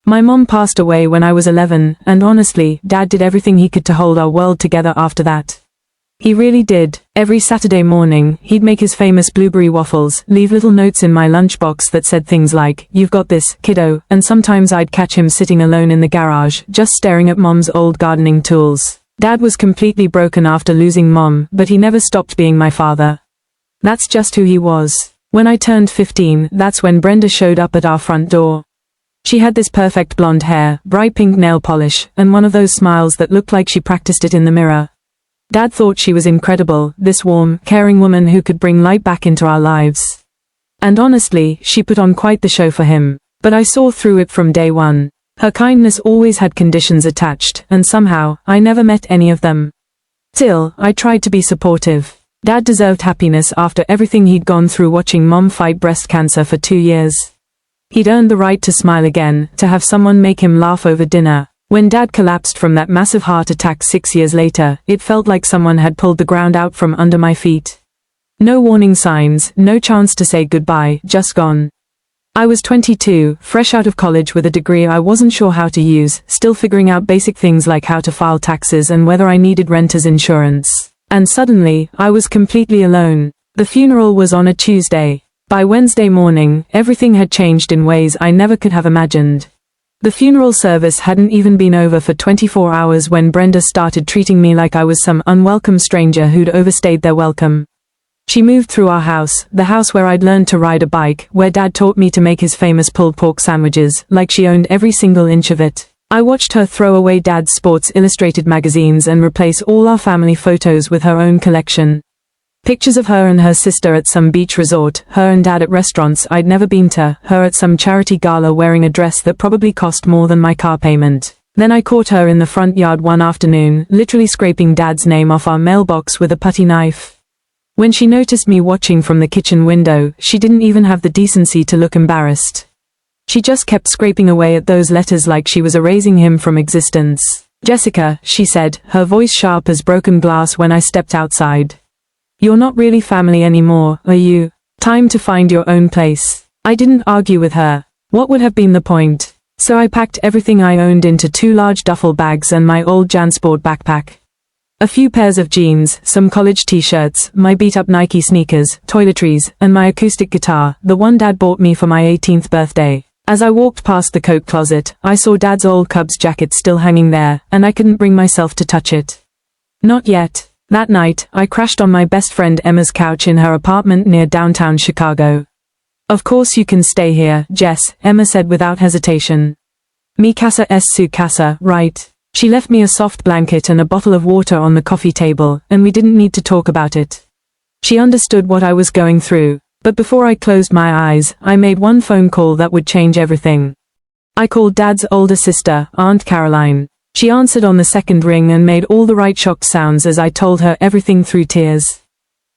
My mom passed away when I was 11, and honestly, Dad did everything he could to hold our world together after that. He really did. Every Saturday morning, he'd make his famous blueberry waffles, leave little notes in my lunchbox that said things like, "You've got this, kiddo," and sometimes I'd catch him sitting alone in the garage, just staring at Mom's old gardening tools. Dad was completely broken after losing Mom, but he never stopped being my father. That's just who he was. When I turned 15, that's when Brenda showed up at our front door. She had this perfect blonde hair, bright pink nail polish, and one of those smiles that looked like she practiced it in the mirror. Dad thought she was incredible, this warm, caring woman who could bring light back into our lives. And honestly, she put on quite the show for him. But I saw through it from day one. Her kindness always had conditions attached, and somehow, I never met any of them. Still, I tried to be supportive. Dad deserved happiness after everything he'd gone through watching Mom fight breast cancer for 2 years. He'd earned the right to smile again, to have someone make him laugh over dinner. When Dad collapsed from that massive heart attack 6 years later, it felt like someone had pulled the ground out from under my feet. No warning signs, no chance to say goodbye, just gone. I was 22, fresh out of college with a degree I wasn't sure how to use, still figuring out basic things like how to file taxes and whether I needed renter's insurance. And suddenly, I was completely alone. The funeral was on a Tuesday. By Wednesday morning, everything had changed in ways I never could have imagined. The funeral service hadn't even been over for 24 hours when Brenda started treating me like I was some unwelcome stranger who'd overstayed their welcome. She moved through our house, the house where I'd learned to ride a bike, where Dad taught me to make his famous pulled pork sandwiches, like she owned every single inch of it. I watched her throw away Dad's Sports Illustrated magazines and replace all our family photos with her own collection. Pictures of her and her sister at some beach resort, her and Dad at restaurants I'd never been to, her at some charity gala wearing a dress that probably cost more than my car payment. Then I caught her in the front yard one afternoon, literally scraping Dad's name off our mailbox with a putty knife. When she noticed me watching from the kitchen window, she didn't even have the decency to look embarrassed. She just kept scraping away at those letters like she was erasing him from existence. "Jessica," she said, her voice sharp as broken glass when I stepped outside. "You're not really family anymore, are you? Time to find your own place." I didn't argue with her. What would have been the point? So I packed everything I owned into 2 large duffel bags and my old JanSport backpack. A few pairs of jeans, some college t-shirts, my beat-up Nike sneakers, toiletries, and my acoustic guitar, the one Dad bought me for my 18th birthday. As I walked past the coat closet, I saw Dad's old Cubs jacket still hanging there, and I couldn't bring myself to touch it. Not yet. That night, I crashed on my best friend Emma's couch in her apartment near downtown Chicago. "Of course you can stay here, Jess," Emma said without hesitation. "Mi casa es su casa, right?" She left me a soft blanket and a bottle of water on the coffee table, and we didn't need to talk about it. She understood what I was going through. But before I closed my eyes, I made one phone call that would change everything. I called Dad's older sister, Aunt Caroline. She answered on the second ring and made all the right shocked sounds as I told her everything through tears.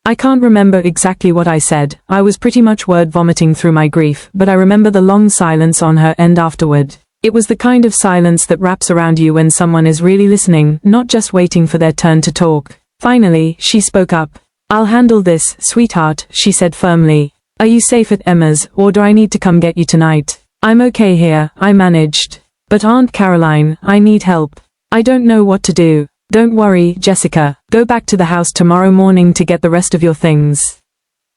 I can't remember exactly what I said, I was pretty much word vomiting through my grief, but I remember the long silence on her end afterward. It was the kind of silence that wraps around you when someone is really listening, not just waiting for their turn to talk. Finally, she spoke up. "I'll handle this, sweetheart," she said firmly. "Are you safe at Emma's, or do I need to come get you tonight?" "I'm okay here," I managed. "But Aunt Caroline, I need help. I don't know what to do." "Don't worry, Jessica. Go back to the house tomorrow morning to get the rest of your things.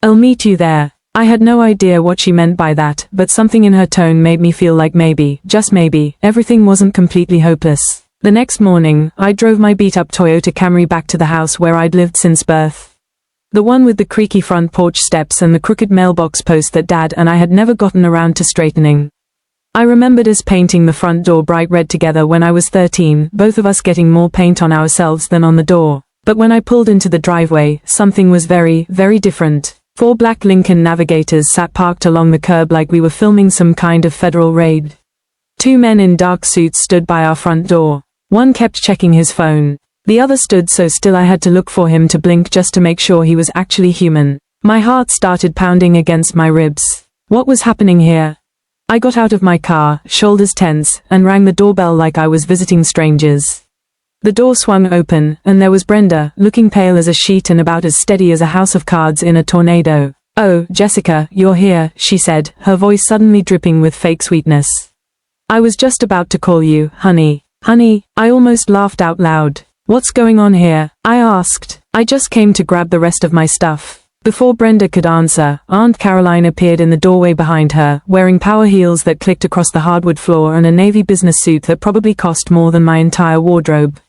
I'll meet you there." I had no idea what she meant by that, but something in her tone made me feel like maybe, just maybe, everything wasn't completely hopeless. The next morning, I drove my beat-up Toyota Camry back to the house where I'd lived since birth. The one with the creaky front porch steps and the crooked mailbox post that Dad and I had never gotten around to straightening. I remembered us painting the front door bright red together when I was 13, both of us getting more paint on ourselves than on the door. But when I pulled into the driveway, something was very, very different. 4 black Lincoln Navigators sat parked along the curb like we were filming some kind of federal raid. 2 men in dark suits stood by our front door. One kept checking his phone. The other stood so still I had to look for him to blink just to make sure he was actually human. My heart started pounding against my ribs. What was happening here? I got out of my car, shoulders tense, and rang the doorbell like I was visiting strangers. The door swung open, and there was Brenda, looking pale as a sheet and about as steady as a house of cards in a tornado. "Oh, Jessica, you're here," she said, her voice suddenly dripping with fake sweetness. I was just about to call you, honey. Honey, I almost laughed out loud. What's going on here? I asked. I just came to grab the rest of my stuff. Before Brenda could answer, Aunt Caroline appeared in the doorway behind her, wearing power heels that clicked across the hardwood floor and a navy business suit that probably cost more than my entire wardrobe.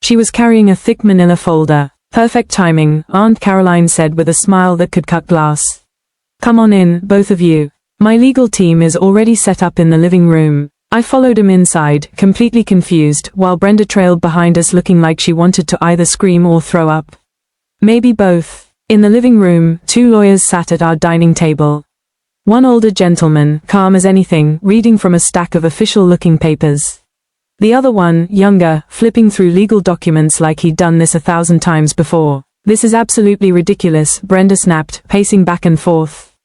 She was carrying a thick manila folder. Perfect timing, Aunt Caroline said with a smile that could cut glass. Come on in, both of you. My legal team is already set up in the living room. I followed him inside, completely confused, while Brenda trailed behind us looking like she wanted to either scream or throw up. Maybe both. In the living room, 2 lawyers sat at our dining table. One older gentleman, calm as anything, reading from a stack of official-looking papers. The other one, younger, flipping through legal documents like he'd done this 1,000 times before. This is absolutely ridiculous, Brenda snapped, pacing back and forth.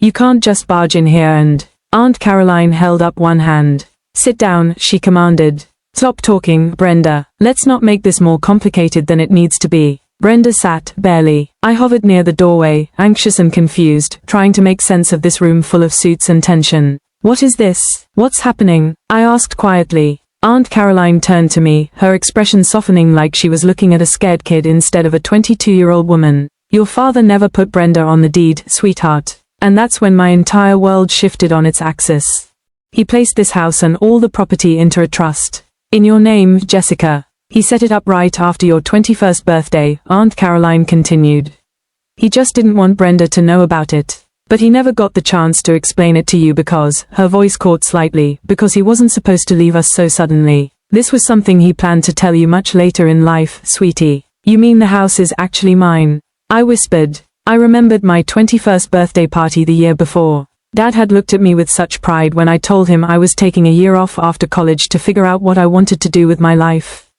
You can't just barge in here and... Aunt Caroline held up one hand. Sit down, she commanded. Stop talking, Brenda. Let's not make this more complicated than it needs to be. Brenda sat, barely. I hovered near the doorway, anxious and confused, trying to make sense of this room full of suits and tension. What is this? What's happening? I asked quietly. Aunt Caroline turned to me, her expression softening like she was looking at a scared kid instead of a 22-year-old woman. Your father never put Brenda on the deed, sweetheart. And that's when my entire world shifted on its axis. He placed this house and all the property into a trust. In your name, Jessica. He set it up right after your 21st birthday, Aunt Caroline continued. He just didn't want Brenda to know about it. But he never got the chance to explain it to you because, her voice caught slightly, because he wasn't supposed to leave us so suddenly. This was something he planned to tell you much later in life, sweetie. You mean the house is actually mine? I whispered. I remembered my 21st birthday party the year before. Dad had looked at me with such pride when I told him I was taking a year off after college to figure out what I wanted to do with my life.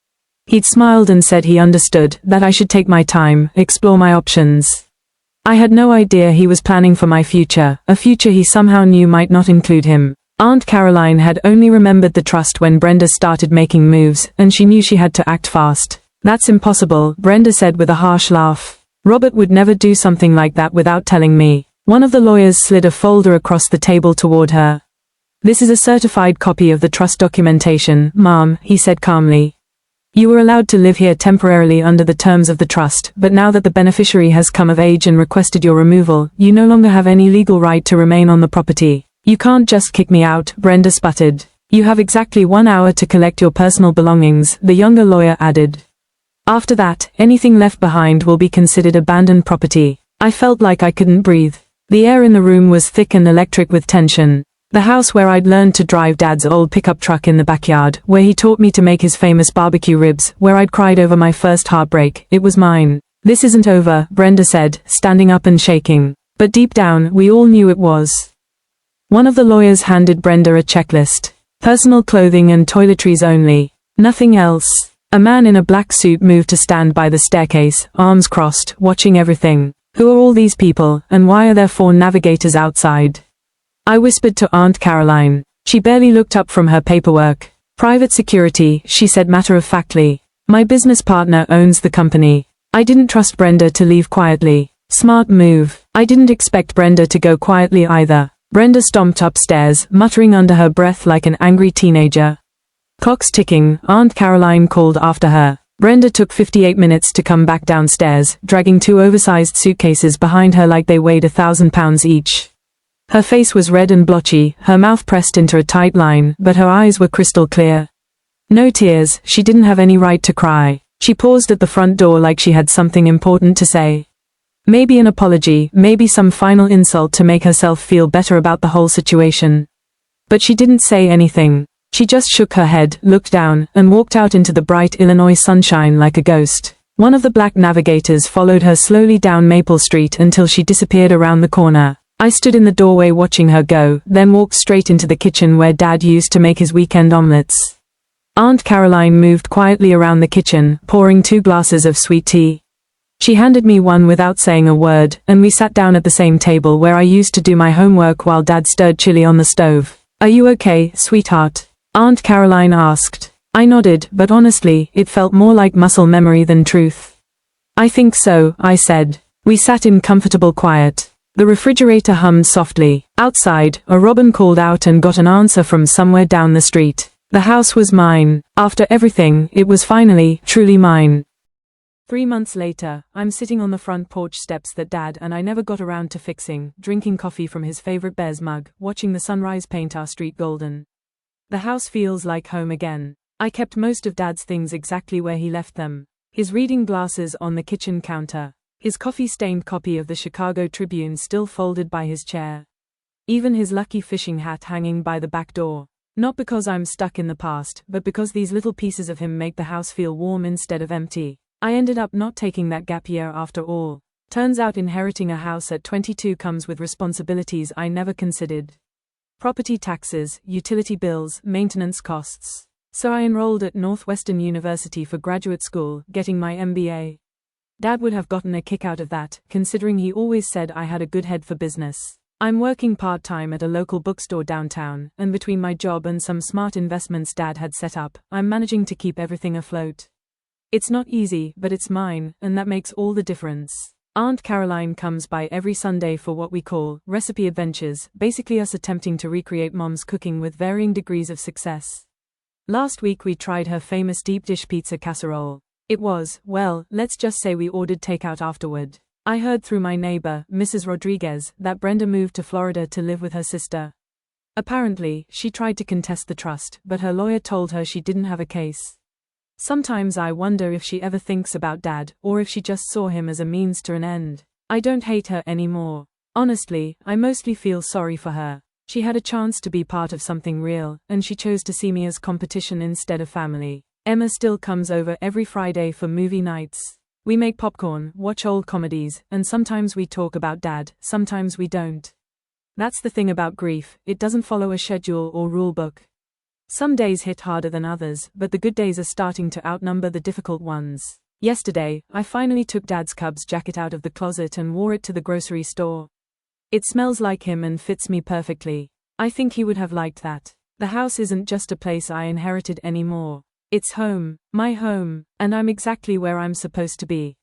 He'd smiled and said he understood, that I should take my time, explore my options. I had no idea he was planning for my future, a future he somehow knew might not include him. Aunt Caroline had only remembered the trust when Brenda started making moves, and she knew she had to act fast. That's impossible, Brenda said with a harsh laugh. Robert would never do something like that without telling me. One of the lawyers slid a folder across the table toward her. This is a certified copy of the trust documentation, Mom, he said calmly. You were allowed to live here temporarily under the terms of the trust, but now that the beneficiary has come of age and requested your removal, you no longer have any legal right to remain on the property. You can't just kick me out, Brenda sputtered. You have exactly 1 hour to collect your personal belongings, the younger lawyer added. After that, anything left behind will be considered abandoned property. I felt like I couldn't breathe. The air in the room was thick and electric with tension. The house where I'd learned to drive Dad's old pickup truck in the backyard, where he taught me to make his famous barbecue ribs, where I'd cried over my first heartbreak, it was mine. This isn't over, Brenda said, standing up and shaking. But deep down, we all knew it was. One of the lawyers handed Brenda a checklist. Personal clothing and toiletries only. Nothing else. A man in a black suit moved to stand by the staircase, arms crossed, watching everything. Who are all these people, and why are there 4 navigators outside? I whispered to Aunt Caroline. She barely looked up from her paperwork. Private security, she said matter-of-factly. My business partner owns the company. I didn't trust Brenda to leave quietly. Smart move. I didn't expect Brenda to go quietly either. Brenda stomped upstairs, muttering under her breath like an angry teenager. Clock's ticking, Aunt Caroline called after her. Brenda took 58 minutes to come back downstairs, dragging 2 oversized suitcases behind her like they weighed 1,000 pounds each. Her face was red and blotchy, her mouth pressed into a tight line, but her eyes were crystal clear. No tears, she didn't have any right to cry. She paused at the front door like she had something important to say. Maybe an apology, maybe some final insult to make herself feel better about the whole situation. But she didn't say anything. She just shook her head, looked down, and walked out into the bright Illinois sunshine like a ghost. One of the black navigators followed her slowly down Maple Street until she disappeared around the corner. I stood in the doorway watching her go, then walked straight into the kitchen where Dad used to make his weekend omelets. Aunt Caroline moved quietly around the kitchen, pouring 2 glasses of sweet tea. She handed me one without saying a word, and we sat down at the same table where I used to do my homework while Dad stirred chili on the stove. Are you okay, sweetheart? Aunt Caroline asked. I nodded, but honestly, it felt more like muscle memory than truth. I think so, I said. We sat in comfortable quiet. The refrigerator hummed softly. Outside, a robin called out and got an answer from somewhere down the street. The house was mine. After everything, it was finally, truly mine. 3 months later, I'm sitting on the front porch steps that Dad and I never got around to fixing, drinking coffee from his favorite Bears mug, watching the sunrise paint our street golden. The house feels like home again. I kept most of Dad's things exactly where he left them. His reading glasses on the kitchen counter. His coffee-stained copy of the Chicago Tribune still folded by his chair. Even his lucky fishing hat hanging by the back door. Not because I'm stuck in the past, but because these little pieces of him make the house feel warm instead of empty. I ended up not taking that gap year after all. Turns out inheriting a house at 22 comes with responsibilities I never considered. Property taxes, utility bills, maintenance costs. So I enrolled at Northwestern University for graduate school, getting my MBA. Dad would have gotten a kick out of that, considering he always said I had a good head for business. I'm working part-time at a local bookstore downtown, and between my job and some smart investments Dad had set up, I'm managing to keep everything afloat. It's not easy, but it's mine, and that makes all the difference. Aunt Caroline comes by every Sunday for what we call recipe adventures, basically us attempting to recreate Mom's cooking with varying degrees of success. Last week we tried her famous deep dish pizza casserole. It was, well, let's just say we ordered takeout afterward. I heard through my neighbor, Mrs. Rodriguez, that Brenda moved to Florida to live with her sister. Apparently, she tried to contest the trust, but her lawyer told her she didn't have a case. Sometimes I wonder if she ever thinks about Dad, or if she just saw him as a means to an end. I don't hate her anymore. Honestly, I mostly feel sorry for her. She had a chance to be part of something real, and she chose to see me as competition instead of family. Emma still comes over every Friday for movie nights. We make popcorn, watch old comedies, and sometimes we talk about Dad, sometimes we don't. That's the thing about grief, it doesn't follow a schedule or rule book. Some days hit harder than others, but the good days are starting to outnumber the difficult ones. Yesterday, I finally took Dad's Cubs jacket out of the closet and wore it to the grocery store. It smells like him and fits me perfectly. I think he would have liked that. The house isn't just a place I inherited anymore. It's home, my home, and I'm exactly where I'm supposed to be.